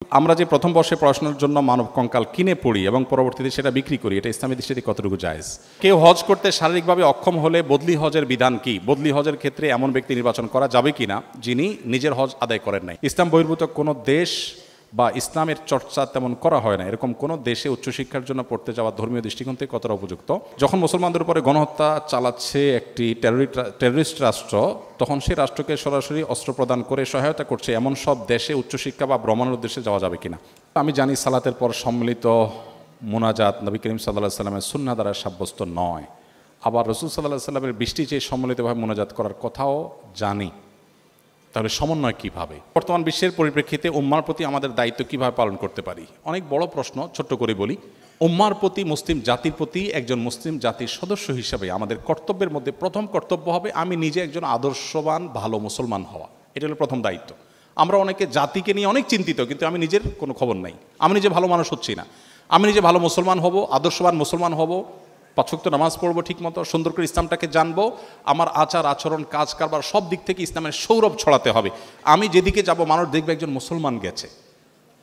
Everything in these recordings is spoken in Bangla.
আমরা যে প্রথম বর্ষে পড়াশোনার জন্য মানব কঙ্কাল কিনে পড়ি এবং পরবর্তীতে সেটা বিক্রি করি, এটা ইসলামী দৃষ্টিতে কতটুকু জায়েজ? কেউ হজ করতে শারীরিকভাবে অক্ষম হলে বদলি হজের বিধান কি? বদলি হজের ক্ষেত্রে এমন ব্যক্তি নির্বাচন করা যাবে কিনা যিনি নিজের হজ আদায় করেন নাই। ইসলাম বহির্ভূত কোনো দেশ বা ইসলামের চর্চা তেমন করা হয় না, এরকম কোনো দেশে উচ্চশিক্ষার জন্য পড়তে যাওয়া ধর্মীয় দৃষ্টিকোণ থেকে কতটা উপযুক্ত? যখন মুসলমানদের উপরে গণহত্যা চালাচ্ছে একটি টেররিস্ট রাষ্ট্র, তখন সেই রাষ্ট্রকে সরাসরি অস্ত্র প্রদান করে সহায়তা করছে এমন সব দেশে উচ্চশিক্ষা বা ভ্রমণের উদ্দেশ্যে যাওয়া যাবে কিনা? আমি জানি সালাতের পর সম্মিলিত মোনাজাত নবী করিম সাল্লাল্লাহু সাল্লামের সুন্নাহ দ্বারা সাব্যস্ত নয়। আবার রাসূল সাল্লাল্লাহু সাল্লামের বৃষ্টি চেয়ে সম্মিলিতভাবে মোনাজাত করার কথাও জানি। তাহলে সমন্বয় কিভাবে? বর্তমান বিশ্বের পরিপ্রেক্ষিতে উম্মার প্রতি আমাদের দায়িত্ব কিভাবে পালন করতে পারি? অনেক বড় প্রশ্ন, ছোট্ট করে বলি। উম্মার প্রতি, মুসলিম জাতির প্রতি একজন মুসলিম জাতির সদস্য হিসাবে আমাদের কর্তব্যের মধ্যে প্রথম কর্তব্য হবে আমি নিজে একজন আদর্শবান ভালো মুসলমান হওয়া। এটা হলো প্রথম দায়িত্ব। আমরা অনেকে জাতিকে নিয়ে অনেক চিন্তিত, কিন্তু আমি নিজের কোনো খবর নাই, আমি নিজে ভালো মানুষ হচ্ছি না। আমি নিজে ভালো মুসলমান হব, আদর্শবান মুসলমান হব, 5 ওয়াক্ত নামাজ পড়বো ঠিক মতো, সুন্দর করে ইসলামটাকে জানবো, আমার আচার আচরণ কাজ কারবার সব দিক থেকে ইসলামের সৌরভ ছড়াতে হবে। আমি যেদিকে যাব মানুষ দেখবে একজন মুসলমান গেছে।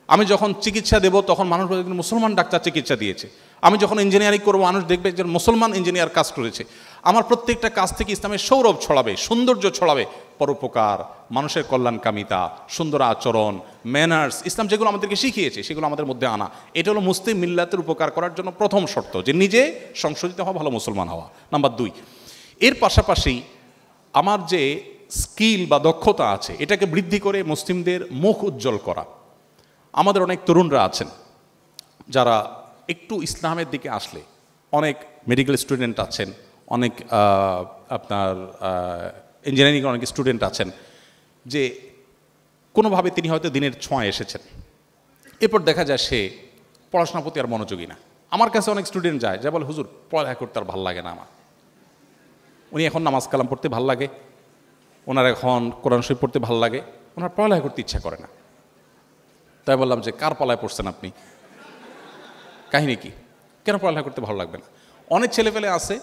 আমি যখন চিকিৎসা দেব তখন মানুষ বলবে একজন মুসলমান ডাক্তার চিকিৎসা দিয়েছে। আমি যখন ইঞ্জিনিয়ারিং করবো মানুষ দেখবে একজন মুসলমান ইঞ্জিনিয়ার কাজ করেছে। আমার প্রত্যেকটা কাজ থেকে ইসলামের সৌরভ ছড়াবে, সৌন্দর্য ছড়াবে, পরোপকার, মানুষের কল্যাণকামিতা, সুন্দর আচরণ, ম্যানার্স, ইসলাম যেগুলো আমাদেরকে শিখিয়েছে সেগুলো আমাদের মধ্যে আনা। এটা হলো মুসলিম মিল্লাতের উপকার করার জন্য প্রথম শর্ত, যে নিজে সংশোধিত হওয়া, ভালো মুসলমান হওয়া। নাম্বার 2, এর পাশাপাশি আমার যে স্কিল বা দক্ষতা আছে এটাকে বৃদ্ধি করে মুসলিমদের মুখ উজ্জ্বল করা। আমাদের অনেক তরুণরা আছেন যারা একটু ইসলামের দিকে আসলে, অনেক মেডিকেল স্টুডেন্ট আছেন, অনেক আপনার ইঞ্জিনিয়ারিং অনেক স্টুডেন্ট আছেন, যে কোনোভাবে তিনি হয়তো দিনের ছোঁয়ায় এসেছেন, এরপর দেখা যায় সে পড়াশোনার প্রতি আর মনোযোগী না। আমার কাছে অনেক স্টুডেন্ট যায় যা বলে, হুজুর পড়ালেখা করতে আর ভালো লাগে না আমার। উনি এখন নামাজ কালাম পড়তে ভালো লাগে, ওনার এখন কোরআন শরীফ পড়তে ভালো লাগে, ওনার পড়ালেখা করতে ইচ্ছা করে না। তাই বললাম যে কার পালায় পড়ছেন আপনি, কাহিনী কি, কেন পড়ালেখা করতে ভালো লাগবে না? অনেক ছেলেপেলে আছে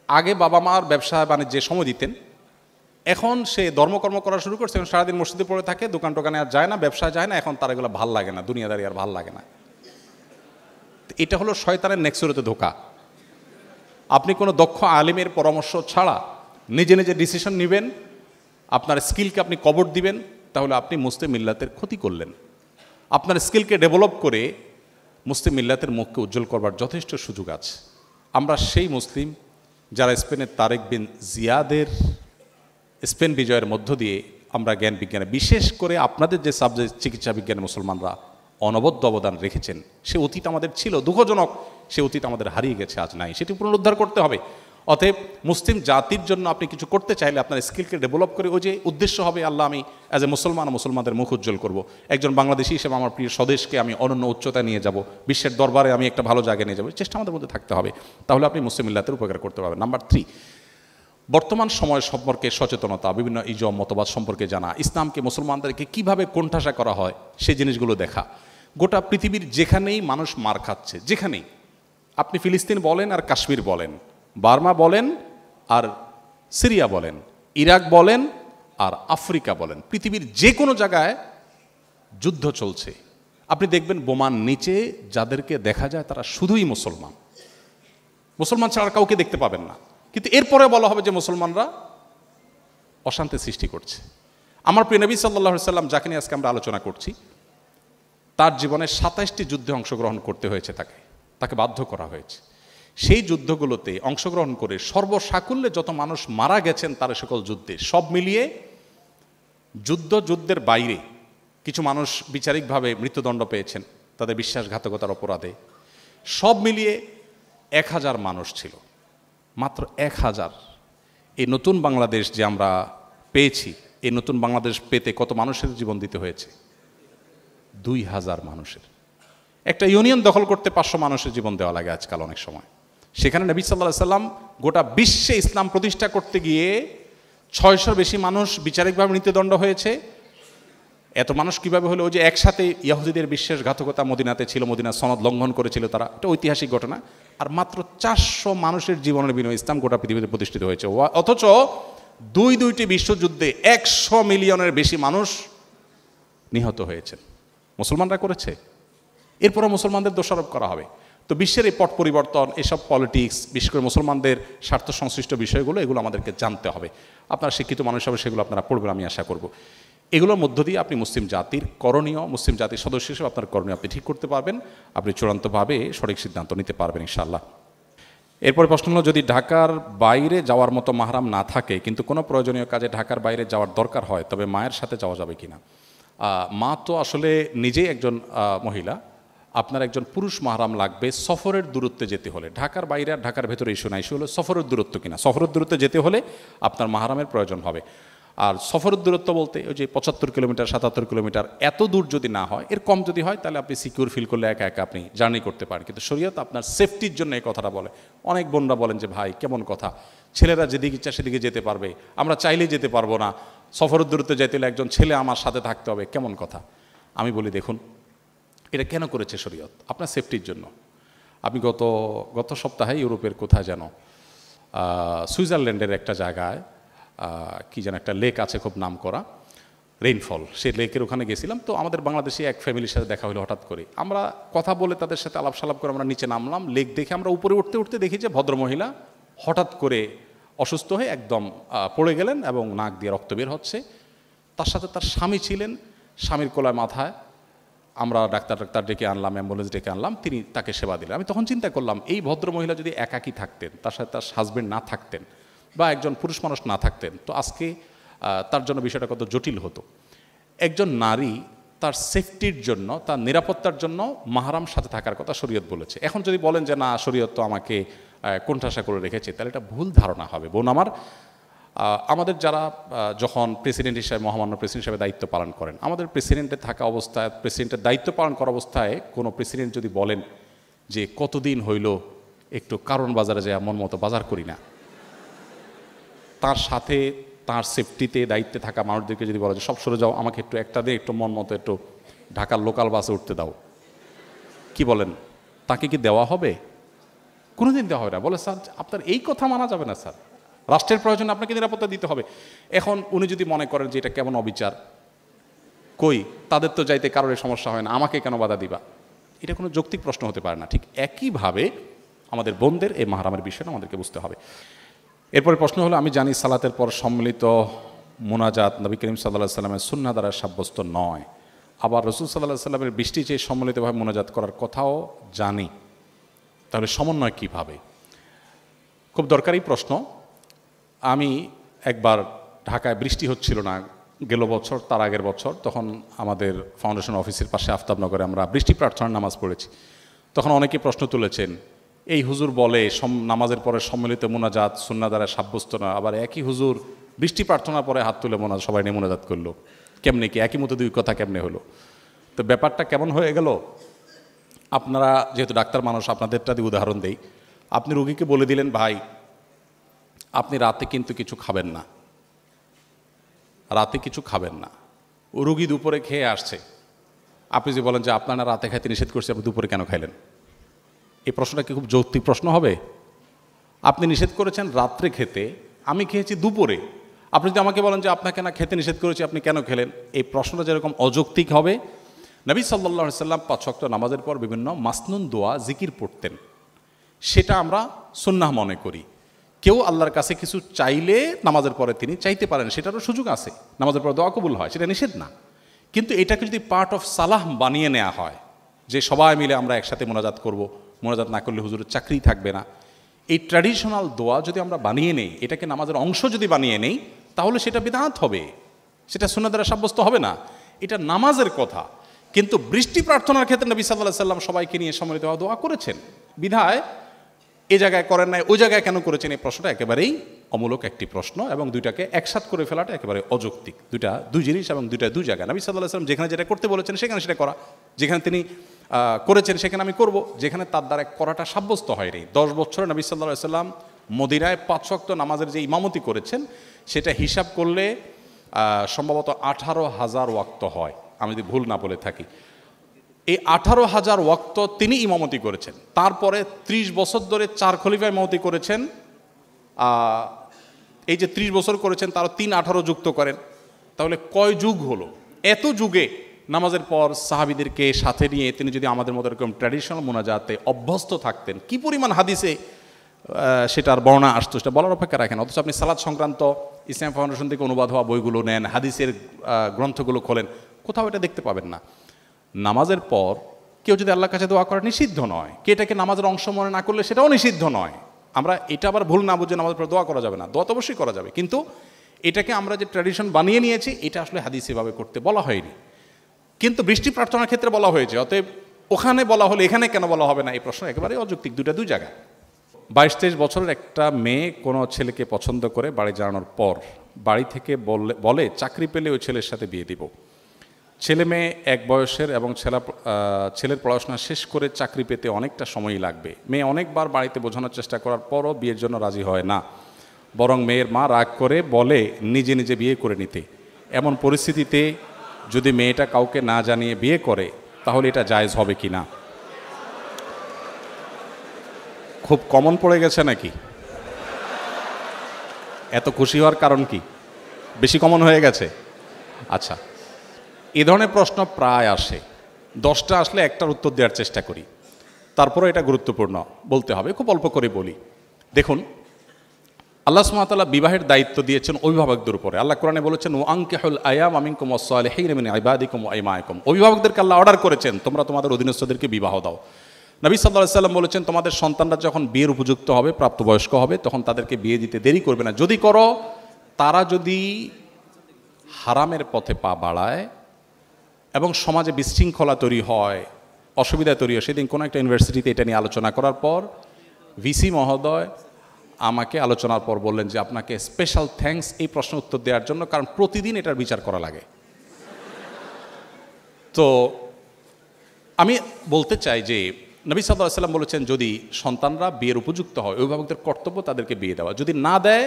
আগে বাবা মার ব্যবসা বাণিজ্যে সময় দিতেন, এখন সে ধর্মকর্ম করা শুরু করছে, এখন সারাদিন মসজিদে পড়ে থাকে, দোকান টোকানে আর যায় না, ব্যবসায় যায় না, এখন তার এগুলো ভাল লাগে না, দুনিয়াদারি আর ভাল লাগে না। এটা হলো শয়তানের নেক্সুরতে ধোকা। আপনি কোনো দক্ষ আলিমের পরামর্শ ছাড়া নিজে নিজে ডিসিশন নেবেন, আপনার স্কিলকে আপনি কবর দিবেন, তাহলে আপনি মুসলিম মিল্লাতের ক্ষতি করলেন। আপনার স্কিলকে ডেভেলপ করে মুসলিম মিল্লাতের মুখকে উজ্জ্বল করবার যথেষ্ট সুযোগ আছে। আমরা সেই মুসলিম যারা স্পেনের তারেক বিন জিয়াদের স্পেন বিজয়ের মধ্য দিয়ে আমরা জ্ঞান বিজ্ঞানে, বিশেষ করে আপনাদের যে সাবজেক্ট চিকিৎসা বিজ্ঞানে মুসলমানরা অনবদ্য অবদান রেখেছেন, সে অতীত আমাদের ছিল, দুঃখজনক সে অতীত আমাদের হারিয়ে গেছে, আজ নাই, সেটি পুনরুদ্ধার করতে হবে। অতএব মুসলিম জাতির জন্য আপনি কিছু করতে চাইলে আপনার স্কিলকে ডেভেলপ করে, ওই যে উদ্দেশ্য হবে আল্লাহ আমি অ্যাজ এ মুসলমান মুসলমানদের মুখ উজ্জ্বল করব, একজন বাংলাদেশি হিসেবে আমার প্রিয় স্বদেশকে আমি অনন্য উচ্চতায় নিয়ে যাব, বিশ্বের দরবারে আমি একটা ভালো জায়গায় নিয়ে যাবো, চেষ্টা আমাদের মধ্যে থাকতে হবে, তাহলে আপনি মুসলিম মিল্লাতের উপকার করতে পারবেন। নাম্বার 3, বর্তমান সময় সম্পর্কে সচেতনতা, বিভিন্ন ইজম মতবাদ সম্পর্কে জানা, ইসলামকে মুসলমানদেরকে কিভাবে কোণঠাসা করা হয় সেই জিনিসগুলো দেখা। গোটা পৃথিবীর যেখানেই মানুষ মার খাচ্ছে, যেখানেই, আপনি ফিলিস্তিন বলেন আর কাশ্মীর বলেন, বার্মা বলেন আর সিরিয়া বলেন, ইরাক বলেন আর আফ্রিকা বলেন, পৃথিবীর যে কোনো জায়গায় যুদ্ধ চলছে। আপনি দেখবেন বোমার নিচে যাদেরকে দেখা যায় তারা শুধুই মুসলমান, মুসলমান ছাড়া কাউকে দেখতে পাবেন না, কিন্তু এরপরে বলা হবে যে মুসলমানরা অশান্তি সৃষ্টি করছে। আমার প্রিয় নবী সাল্লাল্লাহু আলাইহি সাল্লাম, যাকে নিয়ে আজকে আমরা আলোচনা করছি, তার জীবনে 27টি যুদ্ধে অংশগ্রহণ করতে হয়েছে, তাকে বাধ্য করা হয়েছে। সেই যুদ্ধগুলোতে অংশগ্রহণ করে সর্বসাকুল্যে যত মানুষ মারা গেছেন তার সকল যুদ্ধে, সব মিলিয়ে যুদ্ধের বাইরে কিছু মানুষ বিচারিকভাবে মৃত্যুদণ্ড পেয়েছেন তাদের বিশ্বাসঘাতকতার অপরাধে, সব মিলিয়ে 1000 মানুষ ছিল, মাত্র 1000। এই নতুন বাংলাদেশ যে আমরা পেয়েছি, এই নতুন বাংলাদেশ পেতে কত মানুষের জীবন দিতে হয়েছে? 2000 মানুষের। একটা ইউনিয়ন দখল করতে 500 মানুষের জীবন দেওয়া লাগে আজকাল অনেক সময়। সেখানে নবী সাল্লাল্লাহু আলাইহি সাল্লাম গোটা বিশ্বে ইসলাম প্রতিষ্ঠা করতে গিয়ে 600 বেশি মানুষ বিচারিকভাবে মৃত্যুদণ্ড হয়েছে। এত মানুষ কিভাবে হলো? ওই যে একসাথে ইহুদিদের বিশ্বাসঘাতকতা মদিনাতে ছিল, মদিনার সনদ লঙ্ঘন করেছিল তারা, এটা ঐতিহাসিক ঘটনা। আর মাত্র 400 মানুষের জীবনের বিনিময়ে ইসলাম গোটা পৃথিবীতে প্রতিষ্ঠিত হয়েছে। অথচ দুইটি বিশ্বযুদ্ধে 100 মিলিয়নের বেশি মানুষ নিহত হয়েছেন। মুসলমানরা করেছে, এরপরও মুসলমানদের দোষারোপ করা হবে। তো বিশ্বের এই পট পরিবর্তন, এসব পলিটিক্স, বিশেষ করে মুসলমানদের স্বার্থ সংশ্লিষ্ট বিষয়গুলো, এগুলো আমাদেরকে জানতে হবে। আপনারা শিক্ষিত মানুষ হবে, সেগুলো আপনারা পড়বেন আমি আশা করব। এগুলোর মধ্য দিয়ে আপনি মুসলিম জাতির করণীয়, মুসলিম জাতির সদস্য হিসেবে আপনার করণীয় আপনি ঠিক করতে পারবেন, আপনি চূড়ান্তভাবে সঠিক সিদ্ধান্ত নিতে পারবেন ইনশাআল্লাহ। এরপরে প্রশ্ন হলো, যদি ঢাকার বাইরে যাওয়ার মতো মাহরাম না থাকে কিন্তু কোনো প্রয়োজনীয় কাজে ঢাকার বাইরে যাওয়ার দরকার হয়, তবে মায়ের সাথে যাওয়া যাবে কিনা? মা তো আসলে নিজেই একজন মহিলা, আপনার একজন পুরুষ মাহরাম লাগবে সফরের দূরত্বে যেতে হলে। ঢাকার বাইরে আর ঢাকার ভেতরে ইস্যু না, ইস্যু হলো সফরের দূরত্ব কিনা। সফরের দূরত্বে যেতে হলে আপনার মাহরামের প্রয়োজন হবে। আর সফরের দূরত্ব বলতে ওই যে 75 কিলোমিটার 77 কিলোমিটার, এত দূর যদি না হয়, এর কম যদি হয়, তাহলে আপনি সিকিউর ফিল করলে একা একা আপনি জার্নি করতে পারেন। কিন্তু শরীয়ত আপনার সেফটির জন্য এই কথাটা বলে। অনেক বোনরা বলেন যে ভাই কেমন কথা, ছেলেরা যেদিকে ইচ্ছা সেদিকে যেতে পারবে, আমরা চাইলেই যেতে পারবো না, সফরের দূরত্বে যেতে হলে একজন ছেলে আমার সাথে থাকতে হবে, কেমন কথা? আমি বলি দেখুন, এটা কেন করেছে শরীয়ত? আপনার সেফটির জন্য। আমি গত সপ্তাহে ইউরোপের কোথায় যেন সুইজারল্যান্ডের একটা জায়গায় কি যেন একটা লেক আছে খুব নাম করা, রেইনফল, সেই লেকের ওখানে গেছিলাম। তো আমাদের বাংলাদেশি এক ফ্যামিলির সাথে দেখা হলো হঠাৎ করে। আমরা কথা বলে তাদের সাথে আলাপ সালাপ করে আমরা নিচে নামলাম। লেক দেখে আমরা উপরে উঠতে উঠতে দেখি যে ভদ্রমহিলা হঠাৎ করে অসুস্থ হয়ে একদম পড়ে গেলেন এবং নাক দিয়ে রক্ত বের হচ্ছে। তার সাথে তার স্বামী ছিলেন, স্বামীর কোলায় মাথায়। আমরা ডাক্তার ডেকে আনলাম, অ্যাম্বুলেন্স ডেকে আনলাম, তিনি তাকে সেবা দিলেন। আমি তখন চিন্তা করলাম, এই ভদ্রমহিলা যদি একাকী থাকতেন, তার সাথে তার হাজবেন্ড না থাকতেন বা একজন পুরুষ মানুষ না থাকতেন, তো আজকে তার জন্য বিষয়টা কত জটিল হতো। একজন নারী তার সেফটির জন্য, তার নিরাপত্তার জন্য মাহরাম সাথে থাকার কথা শরীয়ত বলেছে। এখন যদি বলেন যে না, শরীয়ত তো আমাকে কোণঠাসা করে রেখেছে, তাহলে এটা ভুল ধারণা হবে। বোন আমার, আমাদের যারা যখন প্রেসিডেন্ট হিসেবে, মহামান্য প্রেসিডেন্ট হিসেবে দায়িত্ব পালন করেন, আমাদের প্রেসিডেন্টের থাকা অবস্থায়, প্রেসিডেন্টের দায়িত্ব পালন করা অবস্থায় কোনো প্রেসিডেন্ট যদি বলেন যে কতদিন হইল একটু কারণ বাজারে যায় মন মতো বাজার করি না, তার সাথে তার সেফটিতে দায়িত্বে থাকা মানুষদেরকে যদি বলা যে সব সরে যাও, আমাকে একটু একটা দিয়ে একটু মন মতো একটু ঢাকার লোকাল বাসে উঠতে দাও, কি বলেন? তাকে কি দেওয়া হবে? কোনোদিন দেওয়া হবে না। বলে স্যার আপনার এই কথা মানা যাবে না স্যার, রাষ্ট্রের প্রয়োজনে আপনাকে নিরাপত্তা দিতে হবে। এখন উনি যদি মনে করেন যে এটা কেমন অবিচার, কই তাদের তো যাইতে কারোর সমস্যা হয় না, আমাকে কেন বাধা দিবা? এটা কোনো যৌক্তিক প্রশ্ন হতে পারে না। ঠিক একইভাবে আমাদের বোনদের এই মাহরামের বিষয়টা আমাদেরকে বুঝতে হবে। এরপরে প্রশ্ন হলো, আমি জানি সালাতের পর সম্মিলিত মোনাজাত নবী করিম সাল্লাল্লাহু আলাইহি সাল্লামের সুন্নাহ দ্বারা সাব্যস্ত নয়, আবার রাসূল সাল্লাল্লাহু আলাইহি সাল্লামের বৃষ্টি চেয়ে সম্মিলিতভাবে মোনাজাত করার কথাও জানি, তাহলে সমন্বয় কীভাবে? খুব দরকারি প্রশ্ন। আমি একবার ঢাকায় বৃষ্টি হচ্ছিল না গেল বছর, তার আগের বছর, তখন আমাদের ফাউন্ডেশন অফিসের পাশে আফতাবনগরে আমরা বৃষ্টি প্রার্থনার নামাজ পড়েছি। তখন অনেকে প্রশ্ন তুলেছেন, এই হুজুর বলে নামাজের পরে সম্মিলিত মোনাজাত সুন্নাহ দ্বারা সাব্যস্ত না, আবার একই হুজুর বৃষ্টি প্রার্থনার পরে হাত তুলে সবাই নিয়ে মোনাজাত করলো, কেমনে কি একই মতো দুই কথা কেমনে হলো? তো ব্যাপারটা কেমন হয়ে গেল? আপনারা যেহেতু ডাক্তার মানুষ, আপনাদেরটা দিয়ে উদাহরণ দেই। আপনি রোগীকে বলে দিলেন, ভাই আপনি রাতে কিন্তু কিছু খাবেন না, রাতে কিছু খাবেন না। ও রুগী দুপুরে খেয়ে আসছে, আপনি যে বলেন যে আপনারা রাতে খাইতে নিষেধ করছে, আপনি দুপুরে কেন খাইলেন? এই প্রশ্নটা কি খুব যৌক্তিক প্রশ্ন হবে? আপনি নিষেধ করেছেন রাত্রে খেতে, আমি খেয়েছি দুপুরে, আপনি যদি আমাকে বলেন যে আপনাকে না খেতে নিষেধ করেছি, আপনি কেন খেলেন? এই প্রশ্নটা যেরকম অযৌক্তিক হবে। নবী সাল্লাল্লাহু আলাইহি সাল্লাম 5 ওয়াক্ত নামাজের পর বিভিন্ন মাসনুন দোয়া জিকির পড়তেন, সেটা আমরা সুন্নাহ মনে করি। কেউ আল্লাহর কাছে কিছু চাইলে নামাজের পরে তিনি চাইতে পারেন, সেটারও সুযোগ আছে, নামাজের পরে দোয়া কবুল হয়, সেটা নিষেধ না। কিন্তু এটাকে যদি পার্ট অফ সালাহ বানিয়ে নেওয়া হয়, যে সবাই মিলে আমরা একসাথে মোনাজাত করব, মোনাজাত না করলে হুজুরের চাকরি থাকবে না, এই ট্র্যাডিশনাল দোয়া যদি আমরা বানিয়ে নেই, এটাকে নামাজের অংশ যদি বানিয়ে নেই, তাহলে সেটা বিদআত হবে, সেটা সুন্নাহ দ্বারা সাব্যস্ত হবে না। এটা নামাজের কথা। কিন্তু বৃষ্টি প্রার্থনার ক্ষেত্রে নবী সাল্লাল্লাহু আলাইহি সাল্লাম সবাইকে নিয়ে সম্মিলিত দোয়া করেছেন, বিধায় এ জায়গায় করেন নাই, ওই জায়গায় কেন করেছেন? এই প্রশ্নটা একেবারেই অমূলক একটি প্রশ্ন, এবং দুইটাকে একসাথ করে ফেলাটা একেবারে অযৌক্তিক। দুই জিনিস এবং দুই জায়গা। নবী সাল্লাল্লাহু আলাইহি সাল্লাম যেখানে যেটা করতে বলেছেন সেখানে সেটা করা, যেখানে তিনি করেছেন সেখানে আমি করব, যেখানে তার দ্বারা করাটা সাব্যস্ত হয়নি। 10 বছরে নবী সাল্লাল্লাহু আলাইহি সাল্লাম মদিনায় 5 ওয়াক্ত নামাজের যে ইমামতি করেছেন, সেটা হিসাব করলে সম্ভবত 18,000 ওয়াক্ত হয়, আমি যদি ভুল না বলে থাকি। এই 18,000 ওয়াক্ত তিনি ইমামতি করেছেন। তারপরে 30 বছর ধরে 4 খলিফা ইমামতি করেছেন। এই যে 30 বছর করেছেন, তারও 3 18 যুক্ত করেন, তাহলে কয় যুগ হলো? এত যুগে নামাজের পর সাহাবীদেরকে সাথে নিয়ে তিনি যদি আমাদের মতো এরকম ট্র্যাডিশনাল মোনাজাতে অভ্যস্ত থাকতেন, কি পরিমাণ হাদিসে সেটার বর্ণনা আসতো সেটা বলার অপেক্ষা রাখেন। অথচ আপনি সালাত সংক্রান্ত ইসলাম ফাউন্ডেশন থেকে অনুবাদ হওয়া বইগুলো নেন, হাদিসের গ্রন্থগুলো খোলেন, কোথাও এটা দেখতে পাবেন না। নামাজের পর কেউ যদি আল্লাহর কাছে দোয়া করে নিষিদ্ধ নয়, কে এটাকে নামাজের অংশ মনে না করলে সেটাও নিষিদ্ধ নয়। আমরা এটা আবার ভুল না বুঝে নামাজের পর দোয়া করা যাবে না, দোয়া তো অবশ্যই করা যাবে, কিন্তু এটাকে আমরা যে ট্র্যাডিশন বানিয়ে নিয়েছি এটা আসলে হাদিস এভাবে করতে বলা হয়নি। কিন্তু বৃষ্টি প্রার্থনার ক্ষেত্রে বলা হয়েছে, অতএব ওখানে বলা হলে এখানে কেন বলা হবে না, এই প্রশ্ন একেবারে অযৌক্তিক। দুই জায়গায় 22-23 বছরের একটা মেয়ে কোনো ছেলেকে পছন্দ করে বাড়ি জানানোর পর বাড়ি থেকে বলে চাকরি পেলে ওই ছেলের সাথে বিয়ে দিব। ছেলে মেয়ে এক বয়সের এবং ছেলের পড়াশোনা শেষ করে চাকরি পেতে অনেকটা সময়ই লাগবে। মেয়ে অনেকবার বাড়িতে বোঝানোর চেষ্টা করার পরও বিয়ের জন্য রাজি হয় না, বরং মেয়ের মা রাগ করে বলে নিজে নিজে বিয়ে করে নিতে। এমন পরিস্থিতিতে যদি মেয়েটা কাউকে না জানিয়ে বিয়ে করে তাহলে এটা জায়েজ হবে কি না? খুব কমন পড়ে গেছে নাকি? এত খুশি হওয়ার কারণ কি? বেশি কমন হয়ে গেছে? আচ্ছা, এ ধরনের প্রশ্ন প্রায় আসে, 10টা আসলে একটার উত্তর দেওয়ার চেষ্টা করি, তারপরে এটা গুরুত্বপূর্ণ বলতে হবে, খুব অল্প করে বলি। দেখুন, আল্লাহ সুবহানাহু ওয়া তাআলা বিবাহের দায়িত্ব দিয়েছেন অভিভাবকদের উপরে। আল্লাহ কোরআনে বলেছেন ওয়া আনকিহুল আয়ামা মিনকুম ওয়াস-সালিহিনা মিন ইবাদিকুম ওয়া ইমাইকুম। অভিভাবকদেরকে আল্লাহ অর্ডার করেছেন তোমরা তোমাদের অধীনস্থদেরকে বিবাহ দাও। নবী সাল্লাল্লাহু আলাইহি সাল্লাম বলেছেন তোমাদের সন্তানরা যখন বিয়ের উপযুক্ত হবে, প্রাপ্তবয়স্ক হবে, তখন তাদেরকে বিয়ে দিতে দেরি করবে না। যদি করো, তারা যদি হারামের পথে পা বাড়ায় এবং সমাজে বিশৃঙ্খলা তৈরি হয়, অসুবিধা তৈরি হয়। সেদিন কোনো একটা ইউনিভার্সিটিতে এটা নিয়ে আলোচনা করার পর ভিসি মহোদয় আমাকে আলোচনার পর বললেন যে আপনাকে স্পেশাল থ্যাঙ্কস এই প্রশ্ন উত্তর দেওয়ার জন্য, কারণ প্রতিদিন এটার বিচার করা লাগে। তো আমি বলতে চাই যে নবী সাল্লাল্লাহু আলাইহি সাল্লাম বলেছেন যদি সন্তানরা বিয়ের উপযুক্ত হয়, অভিভাবকদের কর্তব্য তাদেরকে বিয়ে দেওয়া। যদি না দেয়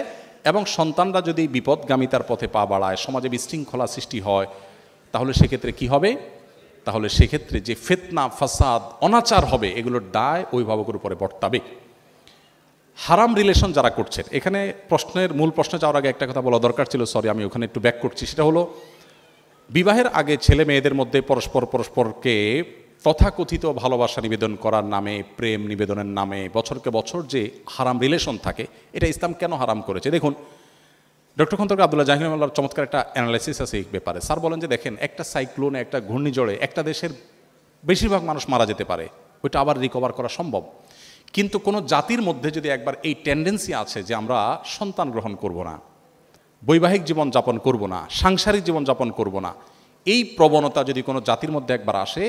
এবং সন্তানরা যদি বিপদগামিতার পথে পা বাড়ায়, সমাজে বিশৃঙ্খলা সৃষ্টি হয়, তাহলে সেক্ষেত্রে কি হবে? তাহলে সেক্ষেত্রে যে ফিতনা, ফাসাদ, অনাচার হবে, এগুলোর দায় অভিভাবকের উপরে বর্তাবে। হারাম রিলেশন যারা করছেন, এখানে মূল প্রশ্নে যাওয়ার আগে একটা কথা বলা দরকার ছিল, সরি আমি ওখানে একটু ব্যাক করছি। সেটা হলো বিবাহের আগে ছেলে মেয়েদের মধ্যে পরস্পরকে তথাকথিত ভালোবাসা নিবেদন করার নামে, প্রেম নিবেদনের নামে বছরকে বছর যে হারাম রিলেশন থাকে, এটা ইসলাম কেন হারাম করেছে? দেখুন, ডক্টর খন্দকার আব্দুল্লাহ জাহির আল্লাহর চমৎকার একটা অ্যানালাইসিস আছে এই ব্যাপারে। স্যার বলেন যে দেখেন, একটা সাইক্লোনে, একটা ঘূর্ণিঝড়ে একটা দেশের বেশিরভাগ মানুষ মারা যেতে পারে, ওইটা আবার রিকভার করা সম্ভব। কিন্তু কোনো জাতির মধ্যে যদি একবার এই টেন্ডেন্সি আছে যে আমরা সন্তান গ্রহণ করব না, বৈবাহিক জীবন যাপন করব না, সাংসারিক জীবন যাপন করব না, এই প্রবণতা যদি কোনো জাতির মধ্যে একবার আসে,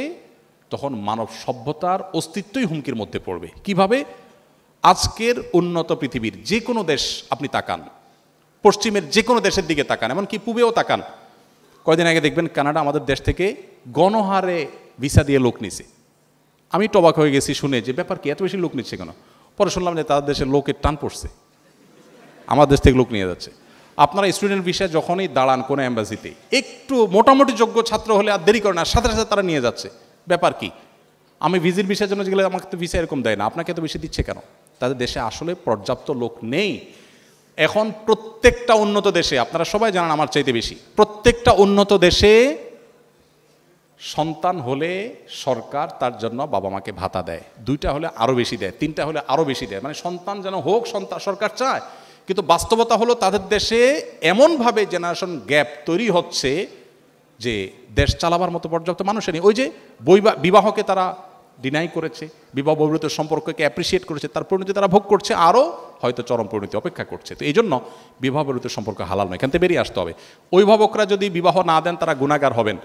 তখন মানব সভ্যতার অস্তিত্বই হুমকির মধ্যে পড়বে। কিভাবে? আজকের উন্নত পৃথিবীর যে কোনো দেশ আপনি তাকান, পশ্চিমের যে কোনো দেশের দিকে তাকান, এমনকি পূবেও তাকান, কয়দিন আগে দেখবেন কানাডা আমাদের দেশ থেকে গণহারে ভিসা দিয়ে লোক নিছে। আমি টবাক হয়ে গেছি শুনে যে ব্যাপার কি, এত বেশি লোক নিচ্ছে কেন? পরে শুনলাম যে তাদের দেশের লোকের টান পড়ছে, আমার দেশ থেকে লোক নিয়ে যাচ্ছে। আপনারা স্টুডেন্ট ভিসায় যখনই দাঁড়ান কোনো অ্যাম্বাসিতে, একটু মোটামুটি যোগ্য ছাত্র হলে আর দেরি করে না, সাথে সাথে তারা নিয়ে যাচ্ছে। ব্যাপার কি? আমি ভিজিট ভিসার জন্য গেলে আমাকে তো ভিসা এরকম দেয় না, আপনাকে তো বেশি দিচ্ছে কেন? তাদের দেশে আসলে পর্যাপ্ত লোক নেই। এখন প্রত্যেকটা উন্নত দেশে, আপনারা সবাই জানেন আমার চাইতে বেশি, প্রত্যেকটা উন্নত দেশে সন্তান হলে সরকার তার জন্য বাবা মাকে ভাতা দেয়, 2টা হলে আরও বেশি দেয়, 3টা হলে আরও বেশি দেয়, মানে সন্তান যেন হোক সরকার চায়। কিন্তু বাস্তবতা হলো তাদের দেশে এমনভাবে জেনারেশন গ্যাপ তৈরি হচ্ছে যে দেশ চালাবার মতো পর্যাপ্ত মানুষের নেই। ওই যে বিবাহকে তারা ডিনাই করেছে, বিবাহ বহির্ভূত সম্পর্ককে অ্যাপ্রিসিয়েট করেছে, তার পরিণতি তারা ভোগ করছে, আরও হয়তো চরম পরিণতি অপেক্ষা করছে। তো এই জন্য বিবাহ বহির্ভূত সম্পর্ক হালাল নয়, এখান থেকে বেরিয়ে আসতে হবে। অভিভাবকরা যদি বিবাহ না দেন তারা গুনাহগার হবেন।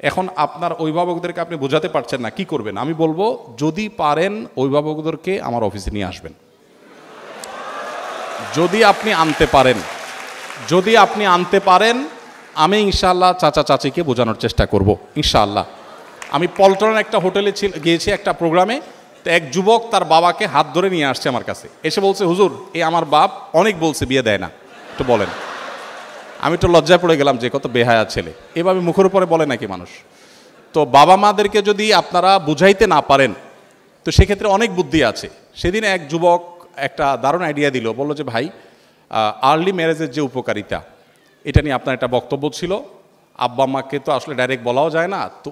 এখন আপনার অভিভাবকদেরকে আপনি বোঝাতে পারছেন না, কি করবেন? আমি বলবো যদি পারেন অভিভাবকদেরকে আমার অফিসে নিয়ে আসবেন। যদি আপনি আনতে পারেন আমি ইনশাআল্লাহ চাচা চাচিকে বোঝানোর চেষ্টা করব ইনশাআল্লাহ। আমি পল্টনের একটা হোটেলে গিয়েছি একটা প্রোগ্রামে, তো এক যুবক তার বাবাকে হাত ধরে নিয়ে আসছে আমার কাছে, এসে বলছে হুজুর এই আমার বাপ অনেক বলছে বিয়ে দেয় না, একটু বলেন। আমি একটু লজ্জায় পড়ে গেলাম যে কত বেহায়া ছেলে, এভাবে মুখের উপরে বলে নাকি মানুষ? তো বাবা মাদেরকে যদি আপনারা বুঝাইতে না পারেন তো সেক্ষেত্রে অনেক বুদ্ধি আছে। সেদিন এক যুবক একটা দারুণ আইডিয়া দিল, বলল যে ভাই আর্লি ম্যারেজের যে উপকারিতা, এটা নিয়ে আপনার একটা বক্তব্য ছিল, আব্বা মাকে তো আসলে ডাইরেক্ট বলাও যায় না, তো